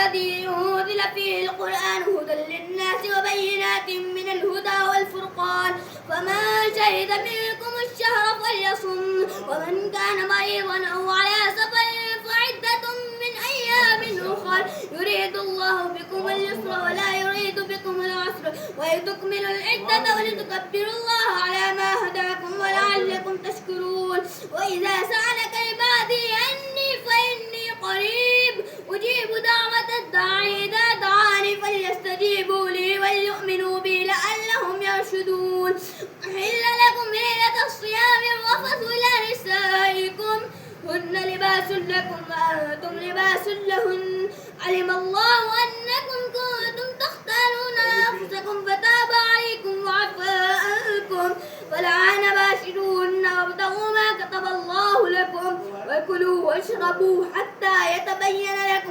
الذي أنزل فيه القرآن هدى للناس وبينات من الهدى والفرقان فمن شهد منكم الشهر فليصم ومن كان مريضا أو على سفر فعدة من أيام أخر يريد الله بكم اليسر ولا يريد بكم العسر ولتكملوا العدة ولتكبروا الله على ما هداكم ولعلكم تشكرون وإذا سألك عبادي عني فإني قريب أجيب دعوة الداعي إذا دعاني فليستجيبوا لي وليؤمنوا بي لعلهم يرشدون أحل لكم ليلة الصيام الرفث إلى نسائكم هن لباس لكم وأنتم لباس لهن علم الله أنكم كنتم تختارون أنفسكم فتاب عليكم وعفى عنكم فالآن باشروهن وابتغوا ما كتب الله لكم وكلوا واشربوا حتى يتبين لكم